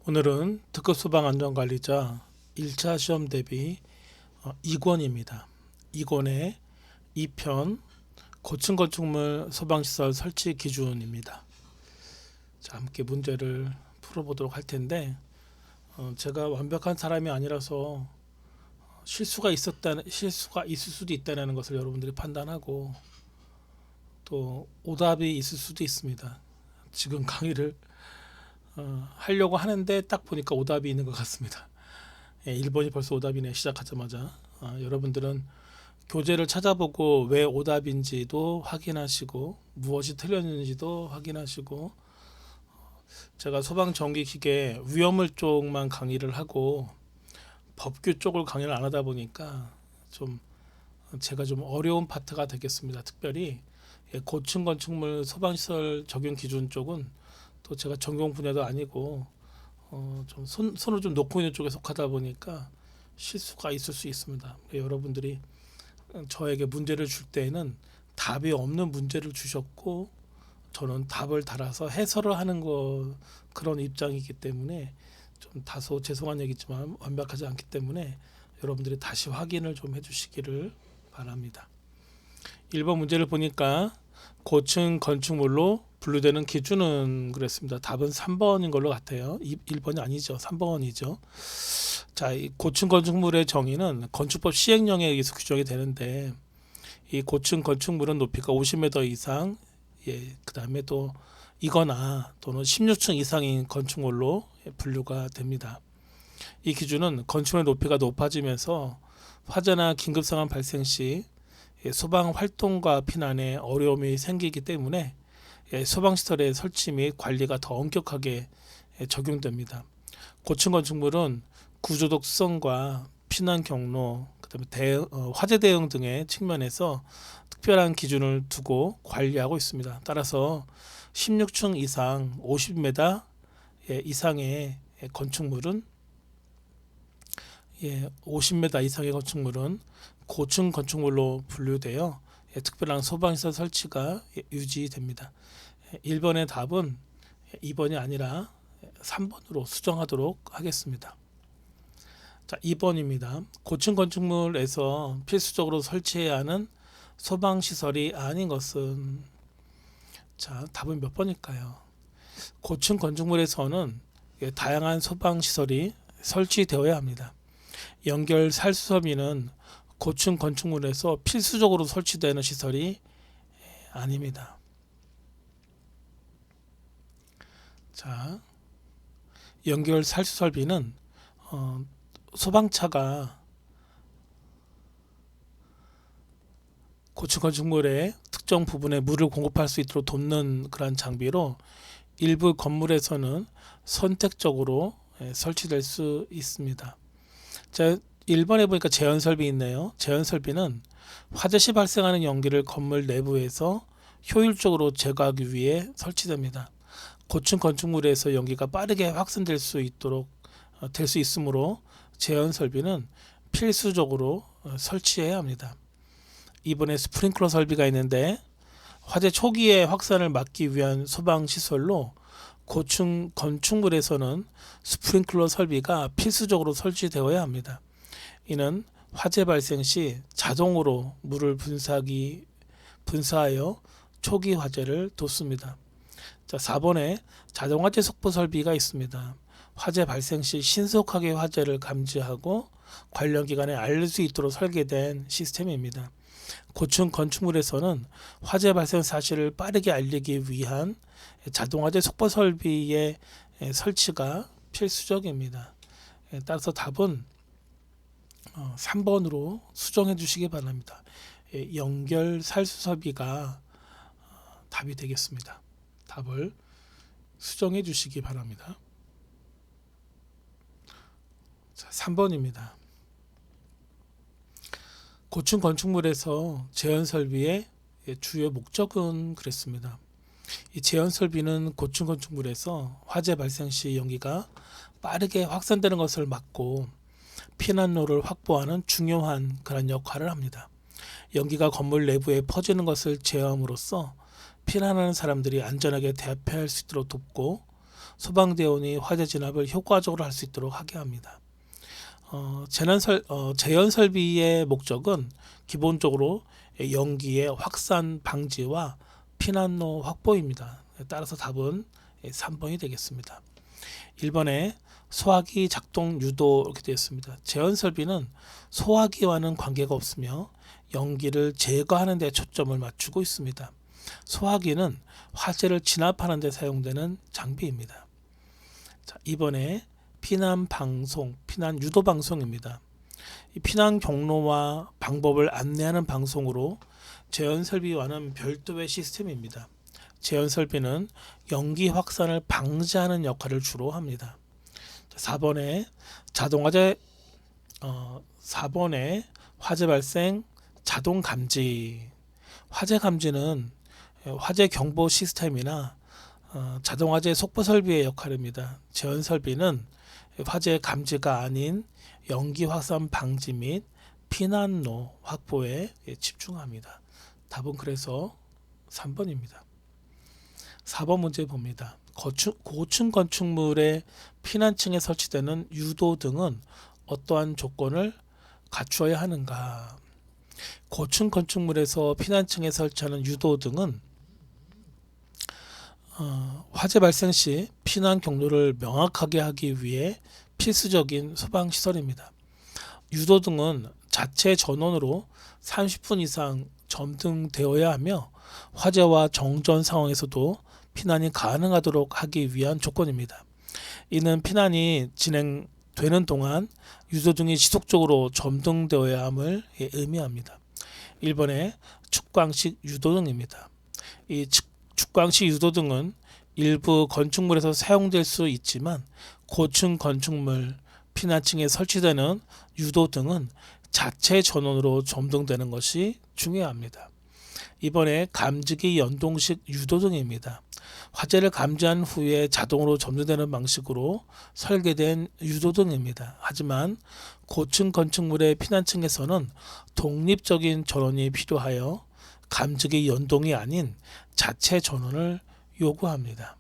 오늘은 특급 소방안전관리자 1차 시험 대비 2권입니다. 2권의 2편 고층 건축물 소방시설 설치 기준입니다. 자, 함께 문제를 풀어보도록 할 텐데 제가 완벽한 사람이 아니라서 실수가 있을 수도 있다는 것을 여러분들이 판단하고 또 오답이 있을 수도 있습니다. 지금 강의를 하려고 하는데 딱 보니까 오답이 있는 것 같습니다. 1번이 벌써 오답이네. 시작하자마자 여러분들은 교재를 찾아보고 왜 오답인지도 확인하시고 무엇이 틀렸는지도 확인하시고, 제가 소방전기기계 위험물 쪽만 강의를 하고 법규 쪽을 강의를 안 하다 보니까 제가 좀 어려운 파트가 되겠습니다. 특별히 고층 건축물 소방시설 적용 기준 쪽은 또 제가 전공 분야도 아니고 좀 손을 좀 놓고 있는 쪽에 속하다 보니까 실수가 있을 수 있습니다. 여러분들이 저에게 문제를 줄 때에는 답이 없는 문제를 주셨고 저는 답을 달아서 해설을 하는 그런 입장이기 때문에 좀 다소 죄송한 얘기지만 완벽하지 않기 때문에 여러분들이 다시 확인을 좀 해주시기를 바랍니다. 1번 문제를 보니까 고층 건축물로 분류되는 기준은 그랬습니다. 답은 3번인 걸로 같아요. 1번이 아니죠. 3번이죠. 자, 이 고층 건축물의 정의는 건축법 시행령에 의해서 규정이 되는데, 이 고층 건축물은 높이가 50m 이상, 그 다음에 또 이거나 또는 16층 이상인 건축물로 분류가 됩니다. 이 기준은 건축물의 높이가 높아지면서 화재나 긴급 상황 발생 시 소방 활동과 피난에 어려움이 생기기 때문에 소방시설의 설치 및 관리가 더 엄격하게 적용됩니다. 고층 건축물은 구조적 수성과 피난 경로, 그다음에 화재 대응 등의 측면에서 특별한 기준을 두고 관리하고 있습니다. 따라서 16층 이상 50m 이상의 건축물은 50m 이상의 건축물은 고층 건축물로 분류되어 특별한 소방시설 설치가 유지됩니다. 1번의 답은 2번이 아니라 3번으로 수정하도록 하겠습니다. 자, 2번입니다. 고층 건축물에서 필수적으로 설치해야 하는 소방시설이 아닌 것은, 자, 답은 몇 번일까요? 고층 건축물에서는 다양한 소방시설이 설치되어야 합니다. 연결 살수섭이는 고층 건축물에서 필수적으로 설치되는 시설이 아닙니다. 자, 연결 살수 설비는 소방차가 고층 건축물의 특정 부분에 물을 공급할 수 있도록 돕는 그러한 장비로 일부 건물에서는 선택적으로 설치될 수 있습니다. 자, 1번에 보니까 제한 설비 있네요. 제한 설비는 화재 시 발생하는 연기를 건물 내부에서 효율적으로 제거하기 위해 설치됩니다. 고층 건축물에서 연기가 빠르게 확산될 수 있으므로 제한 설비는 필수적으로 설치해야 합니다. 이번에 스프링클러 설비가 있는데, 화재 초기에 확산을 막기 위한 소방 시설로 고층 건축물에서는 스프링클러 설비가 필수적으로 설치되어야 합니다. 이는 화재 발생 시 자동으로 물을 분사하여 초기 화재를 돕습니다. 자, 4번에 자동화재 속보 설비가 있습니다. 화재 발생 시 신속하게 화재를 감지하고 관련 기관에 알릴 수 있도록 설계된 시스템입니다. 고층 건축물에서는 화재 발생 사실을 빠르게 알리기 위한 자동화재 속보 설비의 설치가 필수적입니다. 따라서 답은 3번으로 수정해 주시기 바랍니다. 연결 살수 설비가 답이 되겠습니다. 답을 수정해 주시기 바랍니다. 자, 3번입니다. 고층 건축물에서 제한 설비의 주요 목적은 그랬습니다. 이 제한 설비는 고층 건축물에서 화재 발생 시 연기가 빠르게 확산되는 것을 막고 피난로를 확보하는 중요한 그런 역할을 합니다. 연기가 건물 내부에 퍼지는 것을 제어함으로써 피난하는 사람들이 안전하게 대피할 수 있도록 돕고, 소방대원이 화재 진압을 효과적으로 할 수 있도록 하게 합니다. 재현 설비의 목적은 기본적으로 연기의 확산 방지와 피난로 확보입니다. 따라서 답은 3번이 되겠습니다. 1번에 소화기 작동 유도 이렇게 되어 있습니다. 재현 설비는 소화기와는 관계가 없으며 연기를 제거하는 데 초점을 맞추고 있습니다. 소화기는 화재를 진압하는 데 사용되는 장비입니다. 자, 2번에 피난 방송, 피난 유도 방송입니다. 이 피난 경로와 방법을 안내하는 방송으로 재현 설비와는 별도의 시스템입니다. 재현 설비는 연기 확산을 방지하는 역할을 주로 합니다. 4번에 화재 발생 자동 감지. 화재 감지는 화재 경보 시스템이나 자동 화재 속보 설비의 역할입니다. 재현 설비는 화재 감지가 아닌 연기 확산 방지 및 피난로 확보에 집중합니다. 답은 그래서 3번입니다. 4번 문제 봅니다. 고층 건축물의 피난층에 설치되는 유도 등은 어떠한 조건을 갖추어야 하는가? 고층 건축물에서 피난층에 설치하는 유도 등은 화재 발생 시 피난 경로를 명확하게 하기 위해 필수적인 소방 시설입니다. 유도등은 자체 전원으로 30분 이상 점등되어야 하며 화재와 정전 상황에서도 피난이 가능하도록 하기 위한 조건입니다. 이는 피난이 진행되는 동안 유도등이 지속적으로 점등되어야 함을 의미합니다. 1번에 축광식 유도등입니다. 이 축광식 유도등은 일부 건축물에서 사용될 수 있지만 고층 건축물 피난층에 설치되는 유도등은 자체 전원으로 점등되는 것이 중요합니다. 이번에 감지기 연동식 유도등입니다. 화재를 감지한 후에 자동으로 점등되는 방식으로 설계된 유도등입니다. 하지만 고층 건축물의 피난층에서는 독립적인 전원이 필요하여 감지기 연동이 아닌 자체 전원을 요구합니다.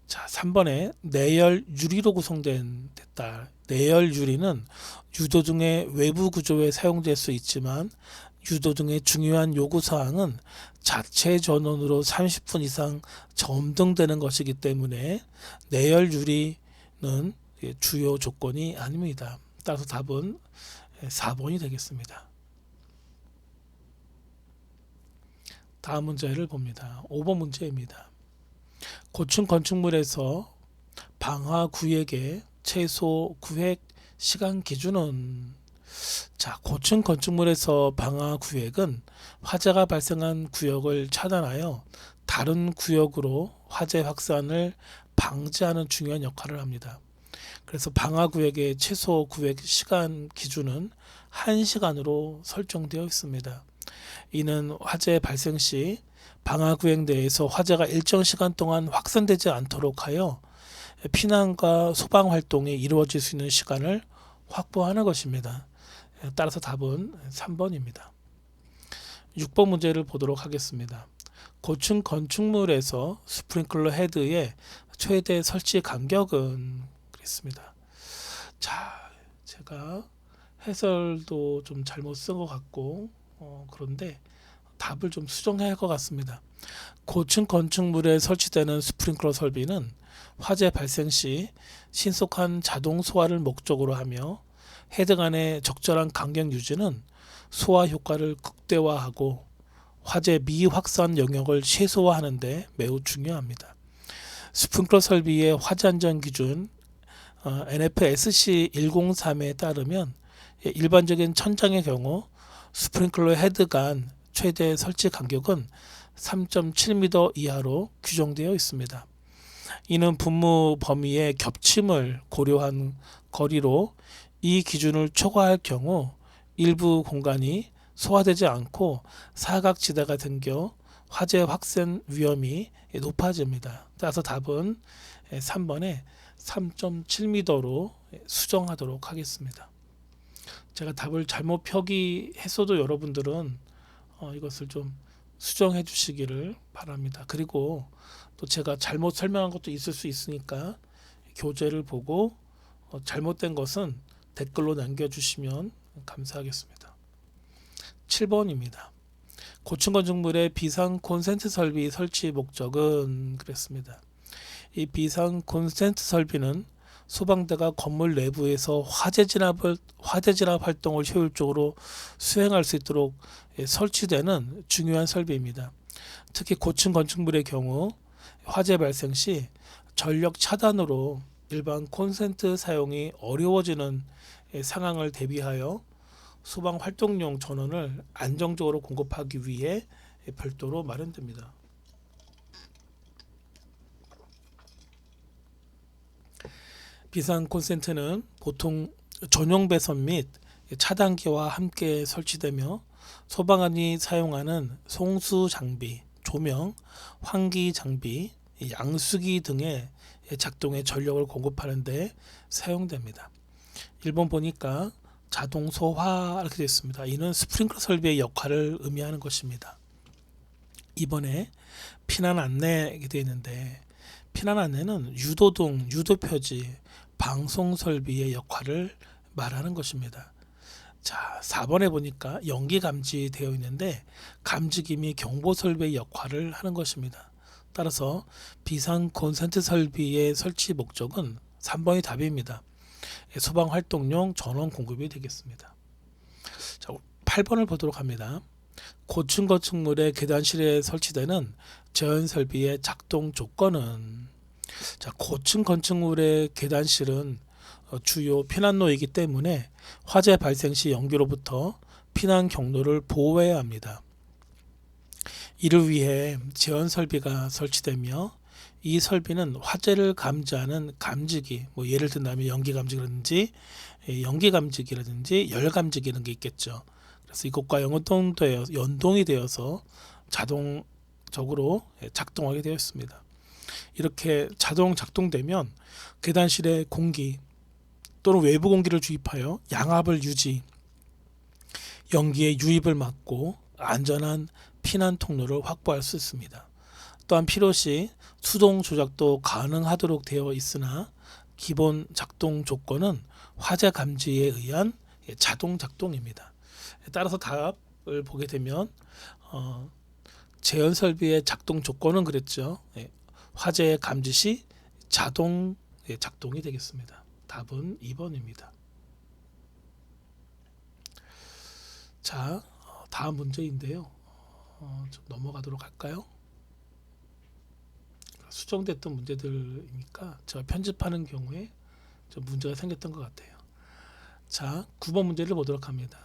자, 3번에 내열 유리로 구성됐다. 내열 유리는 유도등의 외부 구조에 사용될 수 있지만 유도등의 중요한 요구사항은 자체 전원으로 30분 이상 점등되는 것이기 때문에 내열 유리는 주요 조건이 아닙니다. 따라서 답은 4번이 되겠습니다. 다음 문제를 봅니다. 5번 문제입니다. 고층 건축물에서 방화 구획의 최소 구획 시간 기준은 고층 건축물에서 방화 구획은 화재가 발생한 구역을 차단하여 다른 구역으로 화재 확산을 방지하는 중요한 역할을 합니다. 그래서 방화 구획의 최소 구획 시간 기준은 1시간으로 설정되어 있습니다. 이는 화재 발생 시 방화 구획 내에서 화재가 일정 시간 동안 확산되지 않도록 하여 피난과 소방 활동이 이루어질 수 있는 시간을 확보하는 것입니다. 따라서 답은 3번입니다. 6번 문제를 보도록 하겠습니다. 고층 건축물에서 스프링클러 헤드의 최대 설치 간격은 그랬습니다. 자, 제가 해설도 좀 잘못 쓴 것 같고 그런데 답을 좀 수정해야 할 것 같습니다. 고층 건축물에 설치되는 스프링클러 설비는 화재 발생 시 신속한 자동 소화를 목적으로 하며 헤드 간의 적절한 간격 유지는 소화 효과를 극대화하고 화재 미확산 영역을 최소화하는 데 매우 중요합니다. 스프링클러 설비의 화재 안전 기준 NFSC 103에 따르면 일반적인 천장의 경우 스프링클러 헤드 간 최대 설치 간격은 3.7m 이하로 규정되어 있습니다. 이는 분무 범위의 겹침을 고려한 거리로 이 기준을 초과할 경우 일부 공간이 소화되지 않고 사각지대가 생겨 화재 확산 위험이 높아집니다. 따라서 답은 3번에 3.7m로 수정하도록 하겠습니다. 제가 답을 잘못 표기했어도 여러분들은 이것을 좀 수정해 주시기를 바랍니다. 그리고 또 제가 잘못 설명한 것도 있을 수 있으니까 교재를 보고 잘못된 것은 댓글로 남겨주시면 감사하겠습니다. 7번입니다. 고층 건축물의 비상 콘센트 설비 설치 목적은 그랬습니다. 이 비상 콘센트 설비는 소방대가 건물 내부에서 화재 진압 활동을 효율적으로 수행할 수 있도록 설치되는 중요한 설비입니다. 특히 고층 건축물의 경우 화재 발생 시 전력 차단으로 일반 콘센트 사용이 어려워지는 상황을 대비하여 소방 활동용 전원을 안정적으로 공급하기 위해 별도로 마련됩니다. 비상 콘센트는 보통 전용 배선 및 차단기와 함께 설치되며 소방관이 사용하는 송수 장비, 조명, 환기 장비, 양수기 등의 작동에 전력을 공급하는 데 사용됩니다. 1번 보니까 자동 소화 이렇게 되어 있습니다. 이는 스프링클러 설비의 역할을 의미하는 것입니다. 2번에 피난 안내 이렇게 되어 있는데 피난 안내는 유도등, 유도표지, 방송 설비의 역할을 말하는 것입니다. 자, 4번에 보니까 연기 감지 되어 있는데 감지기 및 경보 설비의 역할을 하는 것입니다. 따라서 비상 콘센트 설비의 설치 목적은 3번이 답입니다. 소방 활동용 전원 공급이 되겠습니다. 자, 8번을 보도록 합니다. 고층 건축물의 계단실에 설치되는 제한 설비의 작동 조건은 자, 고층 건축물의 계단실은 주요 피난로이기 때문에 화재 발생 시 연기로부터 피난 경로를 보호해야 합니다. 이를 위해 제한 설비가 설치되며 이 설비는 화재를 감지하는 감지기, 예를 든다면 연기 감지기라든지 열 감지기 이런 게 있겠죠. 그래서 이것과 연동이 되어서 자동적으로 작동하게 되어 있습니다. 이렇게 자동 작동되면 계단실에 공기 또는 외부 공기를 주입하여 양압을 유지, 연기의 유입을 막고 안전한 피난 통로를 확보할 수 있습니다. 또한 필요시 수동 조작도 가능하도록 되어 있으나 기본 작동 조건은 화재 감지에 의한 자동 작동입니다. 따라서 답을 보게 되면 제한 설비의 작동 조건은 그랬죠. 화재 감지 시 자동 작동이 되겠습니다. 답은 2번입니다. 자, 다음 문제인데요. 좀 넘어가도록 할까요? 수정됐던 문제들이니까 제가 편집하는 경우에 좀 문제가 생겼던 것 같아요. 자, 9번 문제를 보도록 합니다.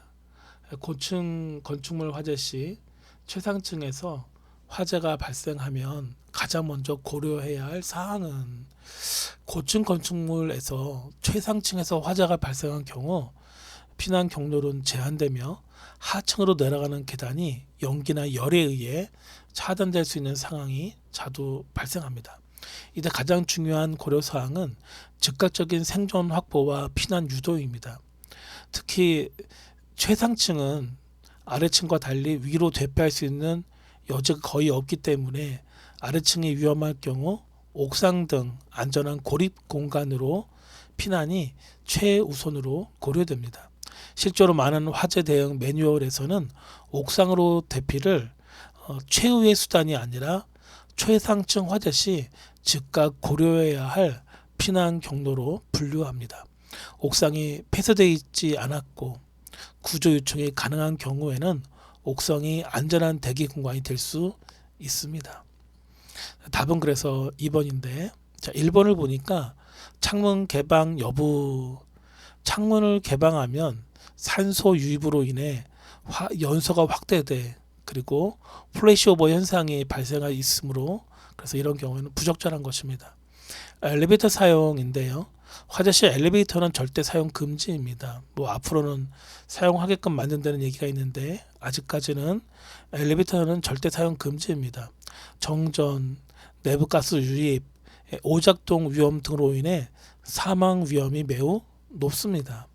고층 건축물 화재 시 최상층에서 화재가 발생하면 가장 먼저 고려해야 할 사항은 고층 건축물에서 최상층에서 화재가 발생한 경우 피난 경로는 제한되며 하층으로 내려가는 계단이 연기나 열에 의해 차단될 수 있는 상황이 자주 발생합니다. 이때 가장 중요한 고려사항은 즉각적인 생존 확보와 피난 유도입니다. 특히 최상층은 아래층과 달리 위로 대피할 수 있는 여지가 거의 없기 때문에 아래층이 위험할 경우 옥상 등 안전한 고립 공간으로 피난이 최우선으로 고려됩니다. 실제로 많은 화재 대응 매뉴얼에서는 옥상으로 대피를 최후의 수단이 아니라 최상층 화재 시 즉각 고려해야 할 피난 경로로 분류합니다. 옥상이 폐쇄되어 있지 않았고 구조 요청이 가능한 경우에는 옥상이 안전한 대기 공간이 될 수 있습니다. 답은 그래서 2번인데, 자, 1번을 보니까 창문 개방 여부. 창문을 개방하면 산소 유입으로 인해 연소가 확대돼 그리고 플래시오버 현상이 발생할 있으므로 그래서 이런 경우에는 부적절한 것입니다. 엘리베이터 사용인데요. 화재 시 엘리베이터는 절대 사용 금지입니다. 앞으로는 사용하게끔 만든다는 얘기가 있는데 아직까지는 엘리베이터는 절대 사용 금지입니다. 정전, 내부가스 유입, 오작동 위험 등으로 인해 사망 위험이 매우 높습니다.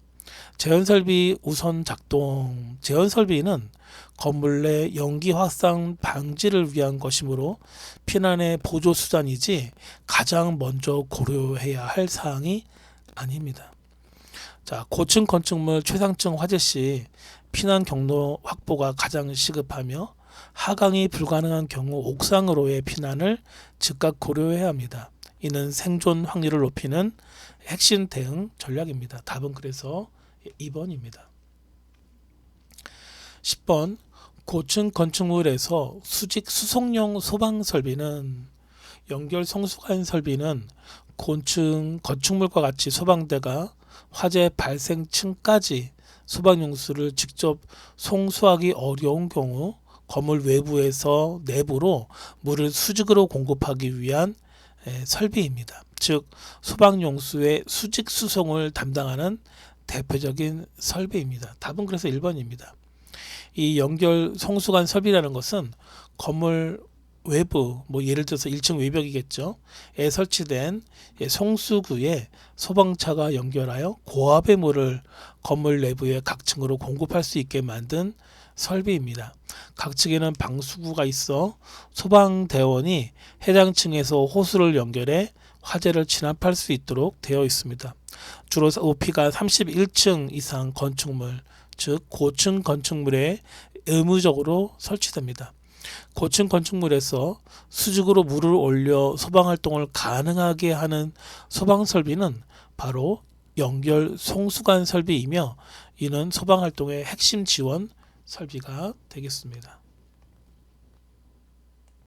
제헌설비 우선 작동. 제헌설비는 건물 내 연기 확산 방지를 위한 것이므로 피난의 보조 수단이지 가장 먼저 고려해야 할 사항이 아닙니다. 자, 고층 건축물 최상층 화재 시 피난 경로 확보가 가장 시급하며 하강이 불가능한 경우 옥상으로의 피난을 즉각 고려해야 합니다. 이는 생존 확률을 높이는 핵심 대응 전략입니다. 답은 그래서 2번입니다. 10번 고층 건축물에서 수직 수송용 소방 설비는 연결 성수관 설비는 고층 건축물과 같이 소방대가 화재 발생층까지 소방용수를 직접 송수하기 어려운 경우 건물 외부에서 내부로 물을 수직으로 공급하기 위한 설비입니다. 즉 소방용수의 수직 수송을 담당하는 대표적인 설비입니다. 답은 그래서 1번입니다. 이 연결 송수관 설비라는 것은 건물 외부, 예를 들어서 1층 외벽이겠죠. 에 설치된 송수구에 소방차가 연결하여 고압의 물을 건물 내부의 각 층으로 공급할 수 있게 만든 설비입니다. 각 층에는 방수구가 있어 소방대원이 해당 층에서 호수를 연결해 화재를 진압할 수 있도록 되어 있습니다. 주로 높이가 31층 이상 건축물, 즉 고층 건축물에 의무적으로 설치됩니다. 고층 건축물에서 수직으로 물을 올려 소방활동을 가능하게 하는 소방설비는 바로 연결 송수관 설비이며 이는 소방활동의 핵심 지원 설비가 되겠습니다.